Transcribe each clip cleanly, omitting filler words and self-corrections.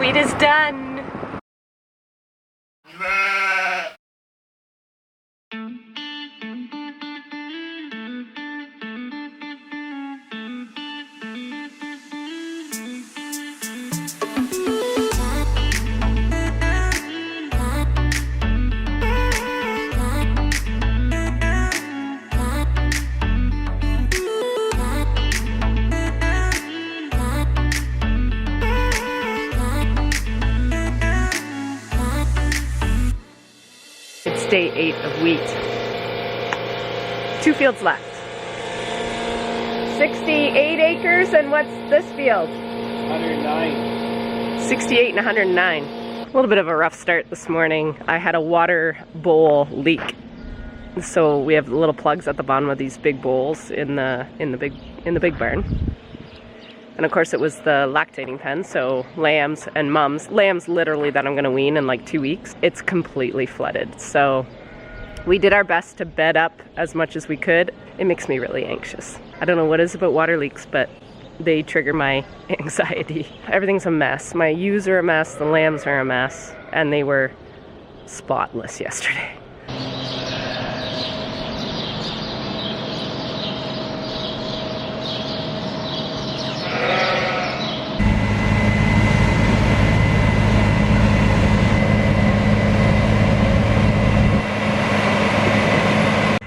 Wheat is done. It's day 8 of wheat. 2 fields left. 68 acres, and what's this field? 109. 68 and 109. A little bit of a rough start this morning. I had a water bowl leak. So we have little plugs at the bottom of these big bowls in the big barn. And of course it was the lactating pen, so lambs and mums, lambs literally that I'm gonna wean in like 2 weeks, it's completely flooded. So we did our best to bed up as much as we could. It makes me really anxious. I don't know what it is about water leaks, but they trigger my anxiety. Everything's a mess. My ewes are a mess, the lambs are a mess, and they were spotless yesterday.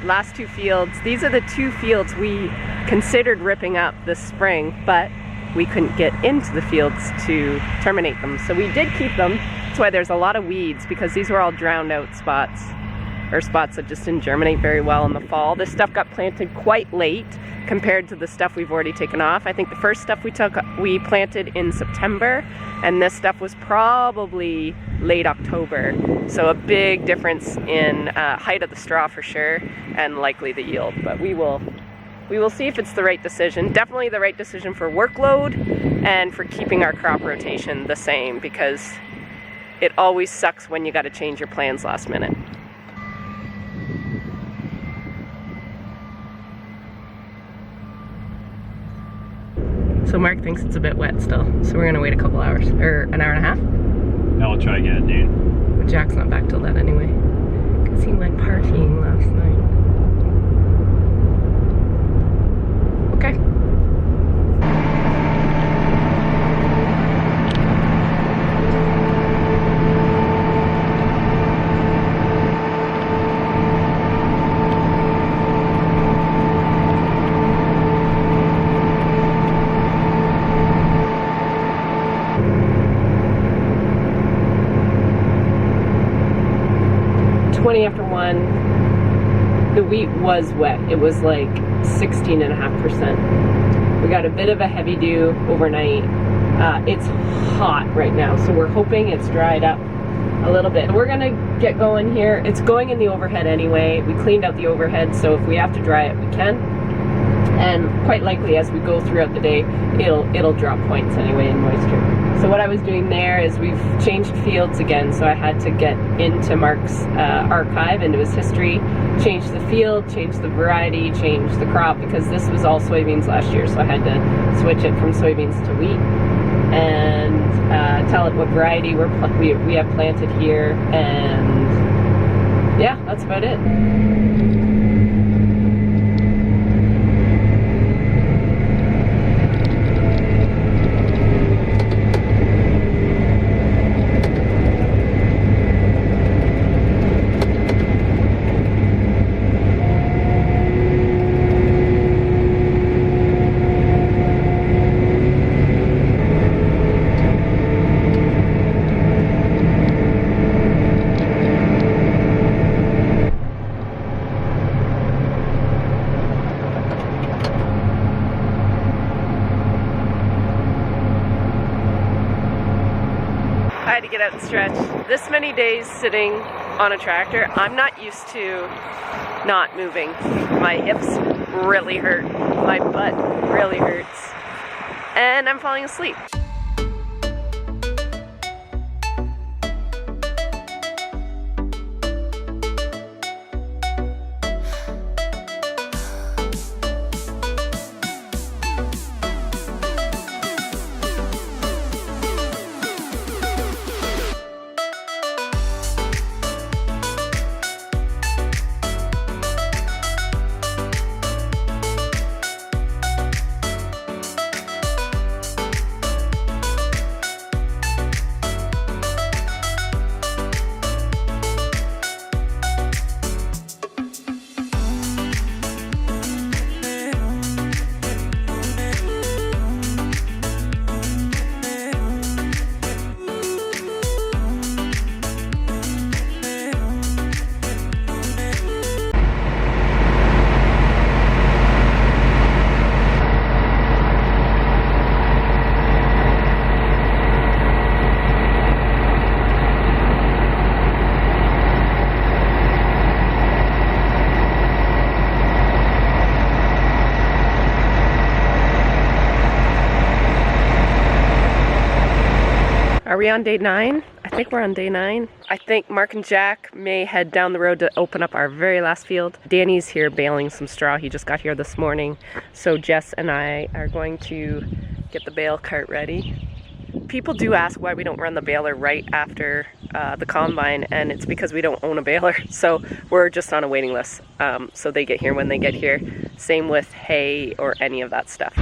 Last 2 fields, these are the 2 fields we considered ripping up this spring, but we couldn't get into the fields to terminate them. So we did keep them. That's why there's a lot of weeds, because these were all drowned out spots, or spots that just didn't germinate very well in the fall. This stuff got planted quite late compared to the stuff we've already taken off. I think the first stuff we planted in September, and this stuff was probably late October. So a big difference in height of the straw for sure, and likely the yield. But we will see if it's the right decision. Definitely the right decision for workload and for keeping our crop rotation the same, because it always sucks when you got to change your plans last minute. So Mark thinks it's a bit wet still, so we're gonna wait a couple hours, or an hour and a half. I'll try again, dude. But Jack's not back till then anyway, because he went partying last night. Okay. After 1, the wheat was wet. It was like 16.5%. We got a bit of a heavy dew overnight. It's hot right now, so we're hoping it's dried up a little bit. We're gonna get going here. It's going in the overhead anyway. We cleaned out the overhead, so if we have to dry it, we can. And quite likely as we go throughout the day, it'll drop points anyway in moisture. So what I was doing there is we've changed fields again, so I had to get into Mark's archive, into his history, change the field, change the variety, change the crop, because this was all soybeans last year, so I had to switch it from soybeans to wheat, and tell it what variety we have planted here, and yeah, that's about it. I had to get out and stretch. This many days sitting on a tractor, I'm not used to not moving. My hips really hurt. My butt really hurts. And I'm falling asleep. Are we on day 9? I think we're on day 9. I think Mark and Jack may head down the road to open up our very last field. Danny's here baling some straw. He just got here this morning. So Jess and I are going to get the bale cart ready. People do ask why we don't run the baler right after the combine, and it's because we don't own a baler. So we're just on a waiting list. So they get here when they get here. Same with hay or any of that stuff.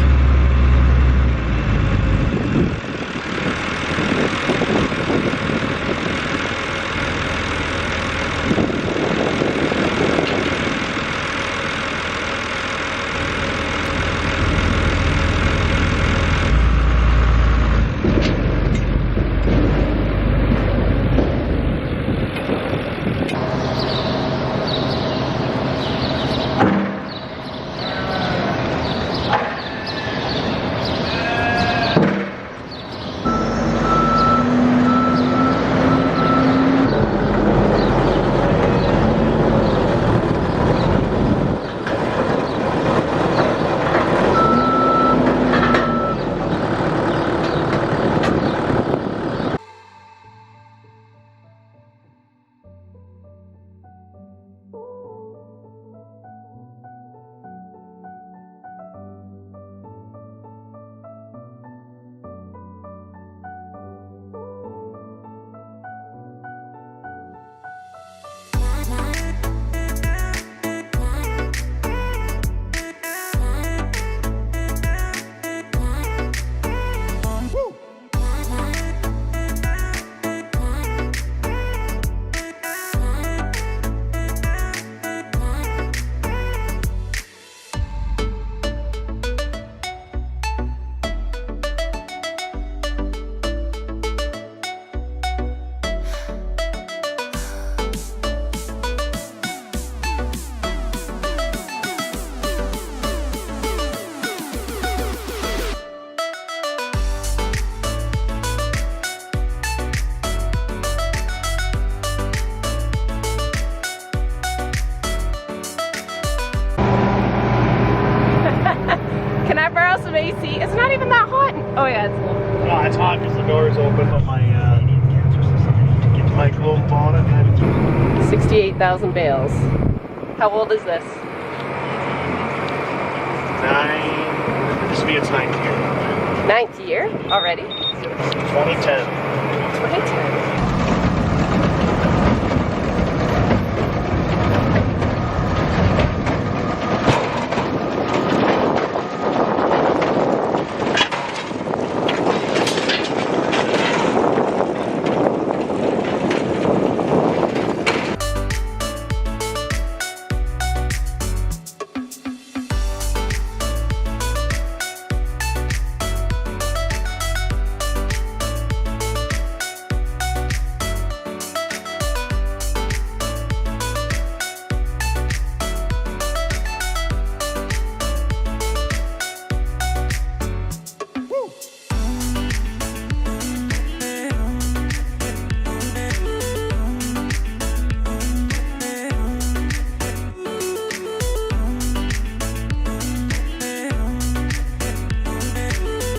AC. It's not even that hot. Oh yeah, it's a little. No, it's hot because the door is open, but my glove bonnet had 68,000 bales. How old is this? This will be its 9th year. 9th year already? 2010. 2010.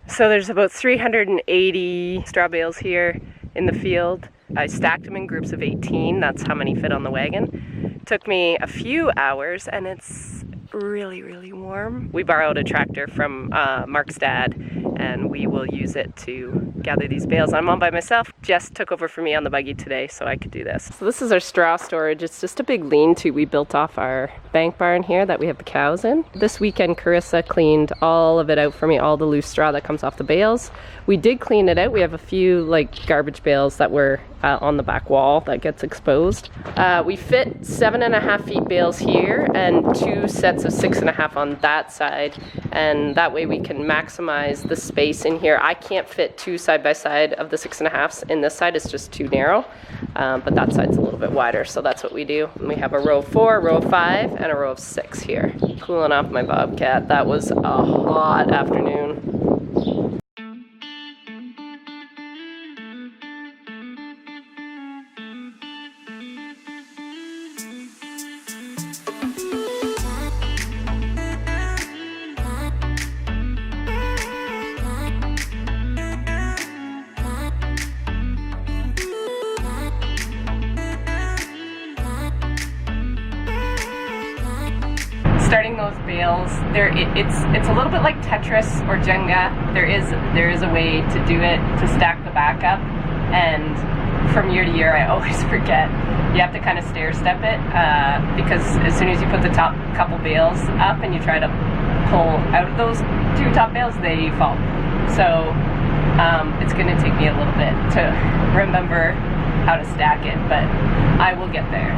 So there's about 380 straw bales here in the field. I stacked them in groups of 18. That's how many fit on the wagon. Took me a few hours, and it's really, really warm. We borrowed a tractor from Mark's dad, and we will use it to gather these bales. I'm on by myself. Jess took over for me on the buggy today, so I could do this. So this is our straw storage. It's just a big lean-to we built off our bank barn here that we have the cows in. This weekend, Carissa cleaned all of it out for me, all the loose straw that comes off the bales. We did clean it out. We have a few like garbage bales that were on the back wall that gets exposed. We fit 7.5 feet bales here and 2 sets of 6.5 on that side, and that way we can maximize the space in here. I can't fit 2 side by side of the 6.5s in this side. It's just too narrow, but that side's a little bit wider, so that's what we do. And we have a row of 4, a row of 5, and a row of 6 here. Cooling off my bobcat. That was a hot afternoon. bales. It's a little bit like Tetris or Jenga. There is a way to do it, to stack the back up, and from year to year I always forget. You have to kind of stair step it because as soon as you put the top couple bales up and you try to pull out of those 2 top bales, they fall. So it's going to take me a little bit to remember how to stack it, but I will get there.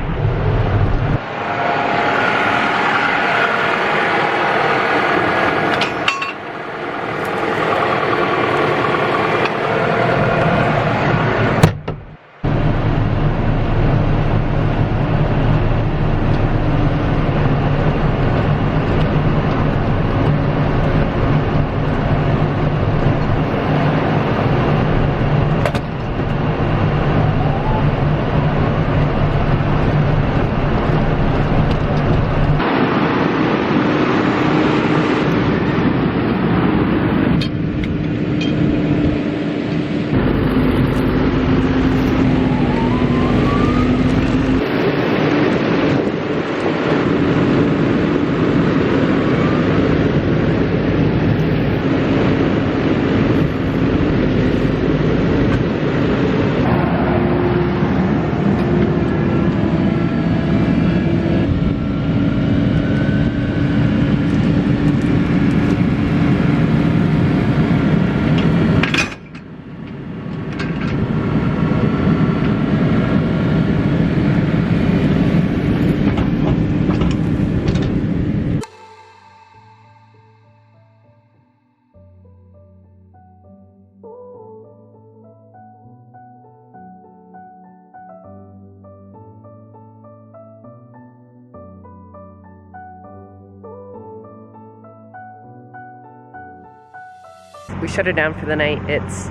We shut her down for the night. It's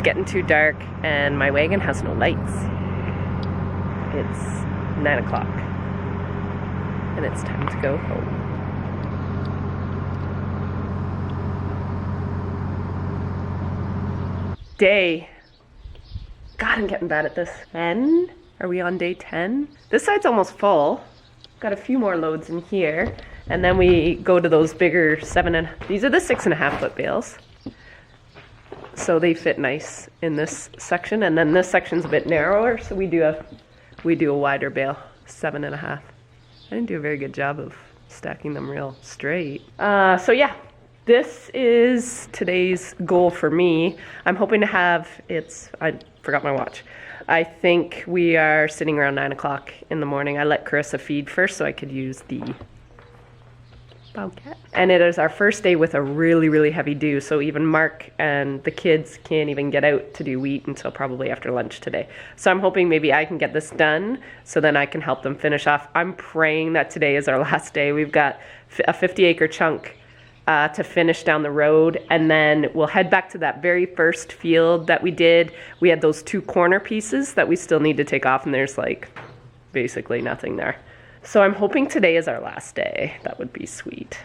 getting too dark and my wagon has no lights. It's 9 o'clock and it's time to go home. God, I'm getting bad at this. 10? Are we on day 10? This side's almost full. Got a few more loads in here. And then we go to those bigger these are the 6.5 foot bales. So they fit nice in this section. And then this section's a bit narrower. So we do a wider bale, 7.5. I didn't do a very good job of stacking them real straight. So yeah, this is today's goal for me. I'm hoping to have, I forgot my watch. I think we are sitting around 9 o'clock in the morning. I let Carissa feed first so I could use the Bobcat. And it is our first day with a really, really heavy dew. So even Mark and the kids can't even get out to do wheat until probably after lunch today. So I'm hoping maybe I can get this done so then I can help them finish off. I'm praying that today is our last day. We've got a 50-acre chunk to finish down the road, and then we'll head back to that very first field that we did. We had those 2 corner pieces that we still need to take off, and there's like basically nothing there. So I'm hoping today is our last day. That would be sweet.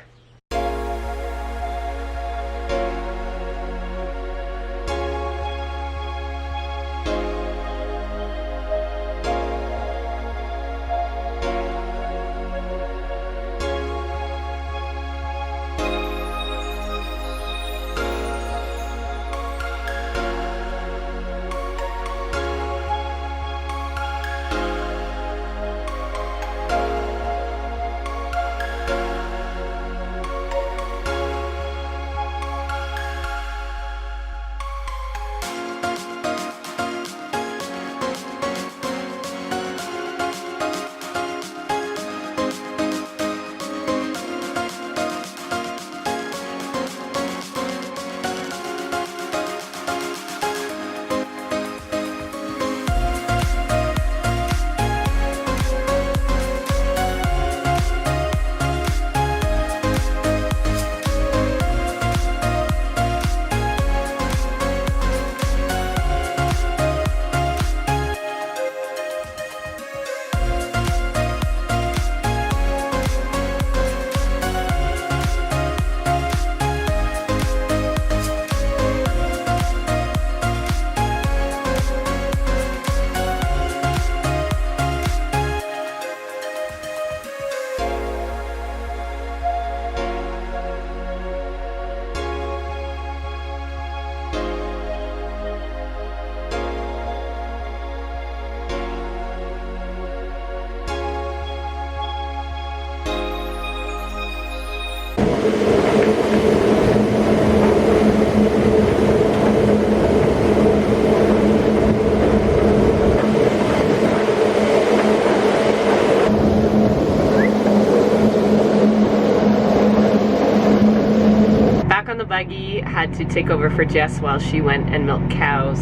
had to take over for Jess while she went and milked cows.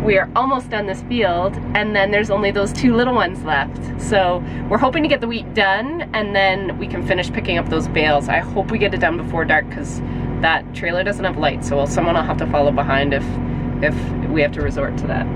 We are almost done this field, and then there's only those 2 little ones left. So we're hoping to get the wheat done, and then we can finish picking up those bales. I hope we get it done before dark, because that trailer doesn't have lights, so someone will have to follow behind if we have to resort to that.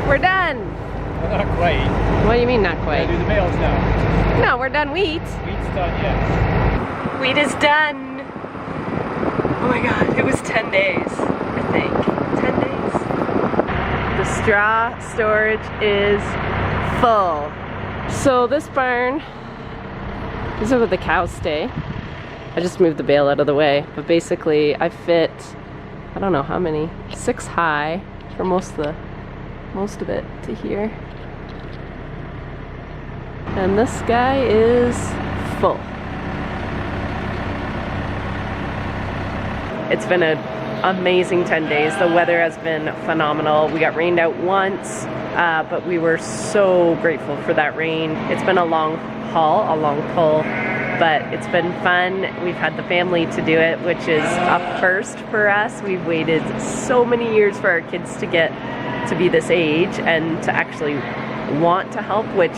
We're done. Well, not quite. What do you mean not quite? Do the bales now. No, we're done wheat. Wheat's done, yes. Wheat is done. Oh my god, it was 10 days, I think. 10 days. The straw storage is full. So this barn, this is where the cows stay. I just moved the bale out of the way, but basically I fit, I don't know how many, 6 high for most of it to here. And this guy is full. It's been an amazing 10 days. The weather has been phenomenal. We got rained out once, but we were so grateful for that rain. It's been a long haul, a long pull, but it's been fun. We've had the family to do it, which is a first for us. We've waited so many years for our kids to get to be this age and to actually want to help, which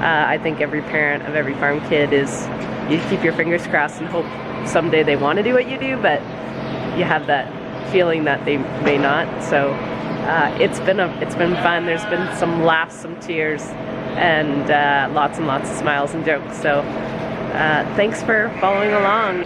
I think every parent of every farm kid is, you keep your fingers crossed and hope someday they want to do what you do, but you have that feeling that they may not. So it's been fun. There's been some laughs, some tears, and lots of smiles and jokes. So thanks for following along.